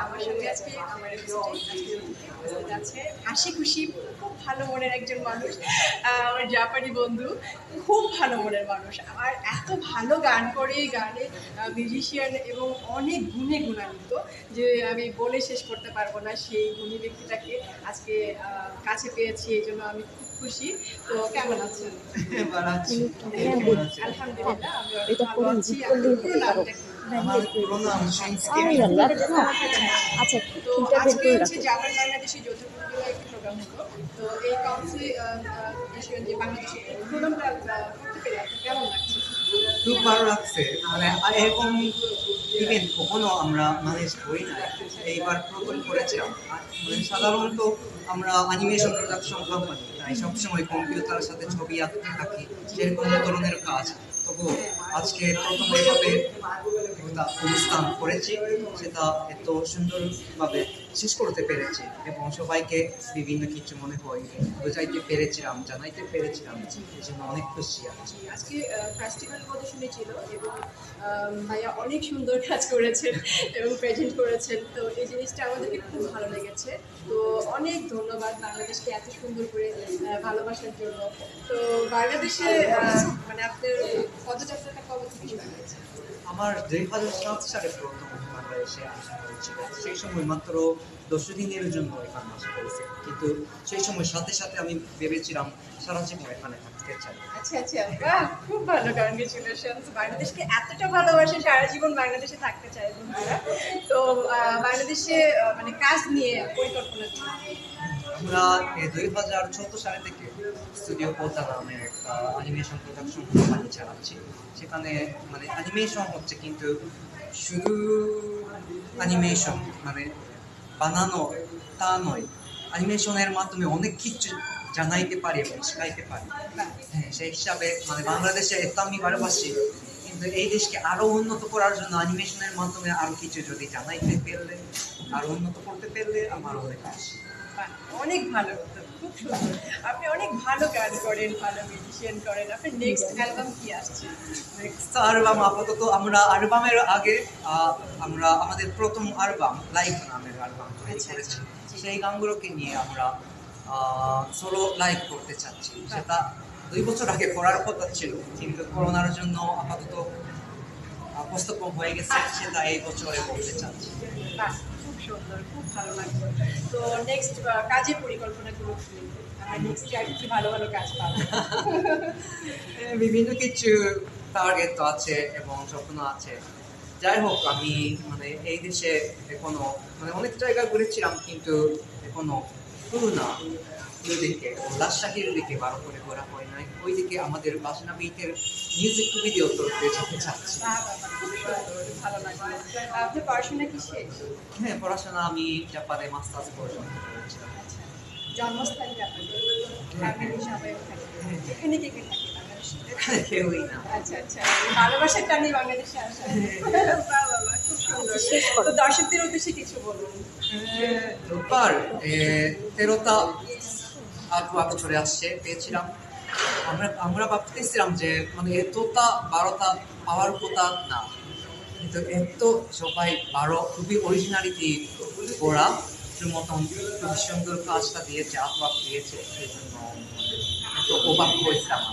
আমার সঙ্গে আজকে আমার আছে হাসি খুশি খুব ভালো মনের একজন মানুষ, আমার জাপানি বন্ধু, খুব ভালো মনের মানুষ। আর এত ভালো গান করে, গানে মিউজিশিয়ান এবং অনেক গুণে গুণান্বিত যে আমি বলে শেষ করতে পারবো না। সেই গুণী ব্যক্তিটাকে আজকে কাছে পেয়েছি, এই জন্য আমি খুব খুশি। তো কেমন আছেন? আলহামদুলিল্লাহ, আমি অনেক ভালো আছি। পুরো নামটা কি? আচ্ছা, তো আজকে হচ্ছে জাপান বাংলাদেশি যৌথ একটি প্রোগ্রাম হলো। তো এই কাউন্সিল যে বাংলাদেশের প্রোগ্রামটা করতে পেরে আপনার কেমন লাগছে? খুব ভালো লাগছে। মানে এরকম ইভেন্ট কখনো আমরা ম্যানেজ করি না, এইবার প্রথম করেছিলাম। মানে সাধারণত আমরা অ্যানিমেশন প্রোডাকশন কোম্পানি, তাই সবসময় কম্পিউটারের সাথে ছবি আঁকতে থাকি, সেরকম ধরনের কাজ। তবু আজকে প্রথম এইভাবে একটা অনুষ্ঠান করেছি, সেটা এত সুন্দরভাবে শেষ করতে পেরেছি এবং সবাইকে বিভিন্ন কিছু মনে হয় বোঝাইতে পেরেছিলাম, জানাইতে পেরেছিলাম। এই জন্য অনেক খুশি আছি। আজকে ফেস্টিভ্যাল প্রদর্শনী ছিল এবং ভাইয়া অনেক সুন্দর কাজ করেছেন এবং প্রেজেন্ট করেছেন। তো এই জিনিসটা আমাদেরকে খুব ভালো লেগেছে। তো অনেক ধন্যবাদ বাংলাদেশকে এত সুন্দর করে ভালোবাসার জন্য। তো বাংলাদেশে মানে আপনার পদযাত্রাটা কবে থেকে শুরু হয়েছে? আমার 2007 সালে প্রথম বাংলাদেশে আসা হয়েছিল। সেই সময় মাত্র 10 দিনের জন্য এখানে আসা হয়েছে, কিন্তু সেই সময় সাথে সাথে আমি ভেবেছিলাম সারা জীবন এখানে থাকতে চাই। আচ্ছা আচ্ছা, বাহ, খুব ভালো। কংগ্রেচুলেশনস, বাংলাদেশকে এতটা ভালোবাসে, সারা জীবন বাংলাদেশে থাকতে চায় বন্ধুরা। তো বাংলাদেশে মানে কাজ নিয়ে পরিকল্পনা কি? আমরা 2014 সালে থেকে স্টুডিও পদ্মা নামের একটা অ্যানিমেশন প্রোডাকশন কোম্পানি চালাচ্ছি। সেখানে মানে অ্যানিমেশন হচ্ছে, কিন্তু শুধু অ্যানিমেশন মানে বানানো তা নয়, অ্যানিমেশনের মাধ্যমে অনেক কিছু জানাইতে পারি এবং শেখাইতে পারি। হ্যাঁ, সেই হিসাবে মানে বাংলাদেশে এত আমি ভালোবাসি, কিন্তু এই দেশকে আরো উন্নত করার জন্য অ্যানিমেশনের মাধ্যমে আরো কিছু যদি জানাইতে পারলে, আরো উন্নত করতে পারলে আমার অনেক খুশি। অনেক ভালো, খুব সুন্দর। আপনি অনেক ভালো গান করেন, ভালো মিউজিশিয়ান করেন। আপনার নেক্সট অ্যালবাম কি আসছে? নেক্সট অ্যালবাম আপাতত আমরা অ্যালবামের আগে আমরা আমাদের প্রথম অ্যালবাম লাইভ নামের অ্যালবাম তৈরি করেছি। সেই গানগুলোকে নিয়ে আমরা সোলো লাইভ করতে চাচ্ছি। সেটা 2 বছর আগে করার কথা ছিল, কিন্তু করোনার জন্য আপাতত পোস্টপোন হয়ে গেছে। সেটা এই বছরে করতে চাচ্ছি। খুব সুন্দর, খুব ভালো লাগলো। তো নেক্সট কাজের পরিকল্পনাগুলো কি? আমরা নেক্সট আর কি ভালো ভালো কাজ পাবো? বিভিন্ন কিছু টার্গেট তো আছে এবং স্বপ্ন আছে। যাই হোক, আমি মানে এই দেশে এখনো মানে অনেক জায়গা ঘুরেছিলাম, কিন্তু এখনো খুলনা দিকে রাজশাহীর দিকে ভালো করে ঘোরা হয় নাই। ওই দিকে আমাদের বাসনা বিটের মিউজিক ভিডিও করতে যেতে চাচ্ছি। খুব সুন্দর, ভালো লাগলো। আপনার পড়াশোনা কি শেষ? হ্যাঁ, পড়াশোনা আমি জাপানে মাস্টার্স পর্যন্ত করেছিলাম। জন্মস্থান জাপান, ফ্যামিলি সবাই থাকে এখানে? কে কে থাকে বাংলাদেশে? এখানে কেউই না। আচ্ছা আচ্ছা, ভালোবাসার টানেই বাংলাদেশে আসা। বাহ বাবা, খুব সুন্দর। তো দর্শকদের উদ্দেশ্যে কিছু বলুন। রোববার 13টা আর্ট চলে আসছে পেয়েছিলাম। আমরা ভাবতেছিলাম যে মানে এতটা 12টা পাওয়ার কথা না, কিন্তু এত সবাই 12 খুবই অরিজিনালিটি করা মতন খুব সুন্দর কাজটা দিয়েছে, আর্ট দিয়েছে। সেই জন্য এত অবাক হয়েছিলাম।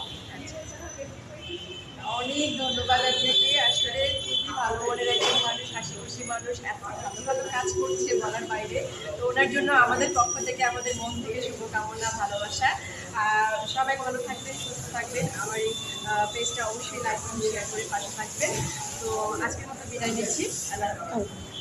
অনেক ধন্যবাদ আপনাকে। আসলে খুবই ভালো মনের একজন মানুষ, হাসি খুশি মানুষ, এত ভালো ভালো কাজ করছে বলার বাইরে। তো ওনার জন্য আমাদের পক্ষ থেকে, আমাদের মন থেকে শুভকামনা, ভালোবাসা। সবাই ভালো থাকবেন, সুস্থ থাকবেন। আমার এই পেজটা অবশ্যই লাইক শেয়ার করে পাশে থাকবেন। তো আজকের মতো বিদায় নিচ্ছি। আল্লাহ হাফেজ।